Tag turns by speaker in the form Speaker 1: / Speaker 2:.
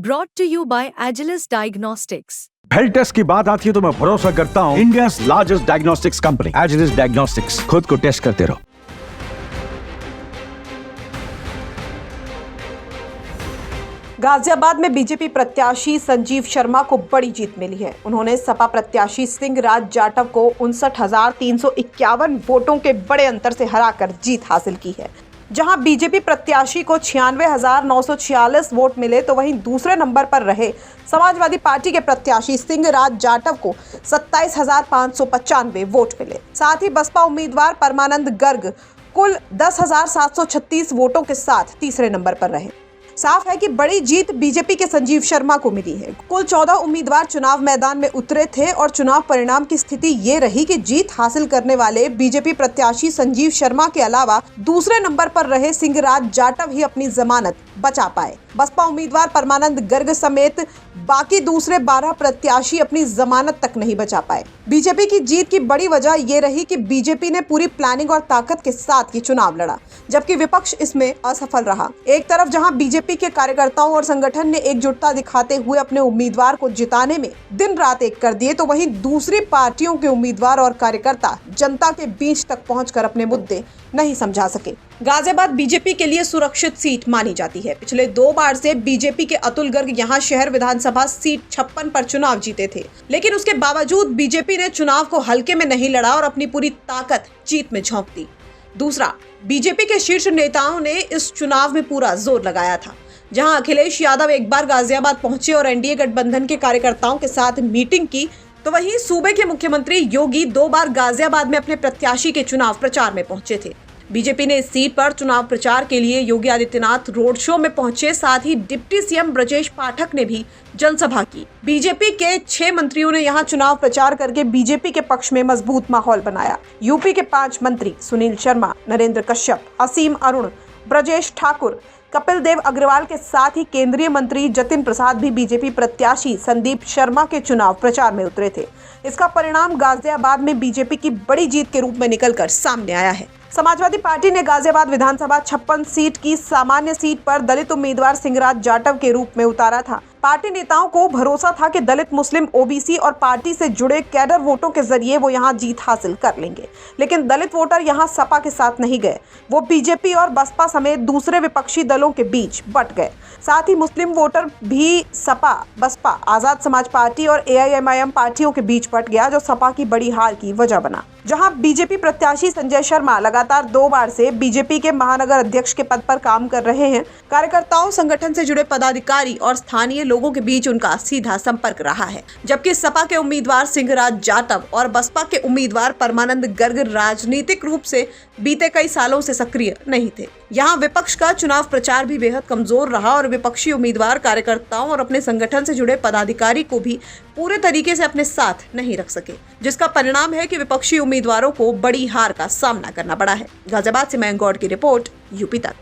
Speaker 1: Brought to you by Agilus Diagnostics.
Speaker 2: Health test की बात आती है तो मैं भरोसा करता हूँ India's largest diagnostics company Agilus Diagnostics. खुद को टेस्ट करते रहो।
Speaker 3: गाजियाबाद में बीजेपी प्रत्याशी संजीव शर्मा को बड़ी जीत मिली है। उन्होंने सपा प्रत्याशी सिंहराज जाटव को 59,351 वोटों के बड़े अंतर से हराकर जीत हासिल की है। जहां बीजेपी प्रत्याशी को 96,946 वोट मिले तो वहीं दूसरे नंबर पर रहे समाजवादी पार्टी के प्रत्याशी सिंहराज जाटव को 27,595 वोट मिले। साथ ही बसपा उम्मीदवार परमानंद गर्ग कुल 10,736 वोटों के साथ तीसरे नंबर पर रहे। साफ है कि बड़ी जीत बीजेपी के संजीव शर्मा को मिली है। कुल 14 उम्मीदवार चुनाव मैदान में उतरे थे और चुनाव परिणाम की स्थिति ये रही कि जीत हासिल करने वाले बीजेपी प्रत्याशी संजीव शर्मा के अलावा दूसरे नंबर पर रहे सिंहराज जाटव ही अपनी जमानत बचा पाए। बसपा उम्मीदवार परमानंद गर्ग समेत बाकी दूसरे 12 प्रत्याशी अपनी जमानत तक नहीं बचा पाए। बीजेपी की जीत की बड़ी वजह ये रही कि बीजेपी ने पूरी प्लानिंग और ताकत के साथ ये चुनाव लड़ा, जबकि विपक्ष इसमें असफल रहा। एक तरफ जहां बीजेपी के कार्यकर्ताओं और संगठन ने एकजुटता दिखाते हुए अपने उम्मीदवार को जिताने में दिन रात एक कर दिए, तो वहीं दूसरी पार्टियों के उम्मीदवार और कार्यकर्ता जनता के बीच तक पहुंचकर अपने मुद्दे नहीं समझा सके। गाजियाबाद बीजेपी के लिए सुरक्षित सीट मानी जाती है। पिछले 2 बार से बीजेपी के अतुल गर्ग यहां शहर विधानसभा सीट 56 पर चुनाव जीते थे, लेकिन उसके बावजूद बीजेपी ने चुनाव को हल्के में नहीं लड़ा और अपनी पूरी ताकत जीत में झोंक दी। दूसरा, बीजेपी के शीर्ष नेताओं ने इस चुनाव में पूरा जोर लगाया था। जहां अखिलेश यादव एक बार गाजियाबाद पहुंचे और एनडीए गठबंधन के कार्यकर्ताओं के साथ मीटिंग की, तो वहीं सूबे के मुख्यमंत्री योगी 2 बार गाजियाबाद में अपने प्रत्याशी के चुनाव प्रचार में पहुंचे थे। बीजेपी ने इस सीट पर चुनाव प्रचार के लिए योगी आदित्यनाथ रोड शो में पहुंचे। साथ ही डिप्टी सीएम ब्रजेश पाठक ने भी जनसभा की। बीजेपी के 6 मंत्रियों ने यहां चुनाव प्रचार करके बीजेपी के पक्ष में मजबूत माहौल बनाया। यूपी के 5 मंत्री सुनील शर्मा, नरेंद्र कश्यप, असीम अरुण, ब्रजेश ठाकुर, कपिल देव अग्रवाल के साथ ही केंद्रीय मंत्री जतिन प्रसाद भी बीजेपी प्रत्याशी संदीप शर्मा के चुनाव प्रचार में उतरे थे। इसका परिणाम गाजियाबाद में बीजेपी की बड़ी जीत के रूप में निकलकर सामने आया है। समाजवादी पार्टी ने गाजियाबाद विधानसभा 56 सीट की सामान्य सीट पर दलित उम्मीदवार सिंहराज जाटव के रूप में उतारा था। पार्टी नेताओं को भरोसा था कि दलित, मुस्लिम, ओबीसी और पार्टी से जुड़े कैडर वोटों के जरिए वो यहां जीत हासिल कर लेंगे, लेकिन दलित वोटर यहां सपा के साथ नहीं गए। वो बीजेपी और बसपा समेत दूसरे विपक्षी दलों के बीच बट गए। साथ ही मुस्लिम वोटर भी सपा, बसपा, आजाद समाज पार्टी और एआईएमआईएम पार्टियों के बीच बट गया, जो सपा की बड़ी हार की वजह बना। जहां बीजेपी प्रत्याशी संजय शर्मा लगातार 2 बार से बीजेपी के महानगर अध्यक्ष के पद पर काम कर रहे हैं। कार्यकर्ताओं, संगठन से जुड़े पदाधिकारी और स्थानीय लोगों के बीच उनका सीधा संपर्क रहा है, जबकि सपा के उम्मीदवार सिंहराज जाटव और बसपा के उम्मीदवार परमानंद गर्ग राजनीतिक रूप से बीते कई सालों से सक्रिय नहीं थे। यहाँ विपक्ष का चुनाव प्रचार भी बेहद कमजोर रहा और विपक्षी उम्मीदवार कार्यकर्ताओं और अपने संगठन से जुड़े पदाधिकारी को भी पूरे तरीके से अपने साथ नहीं रख सके, जिसका परिणाम है कि विपक्षी उम्मीदवारों को बड़ी हार का सामना करना पड़ा है। गाजियाबाद से मैं गौड़ की रिपोर्ट, यूपी तक।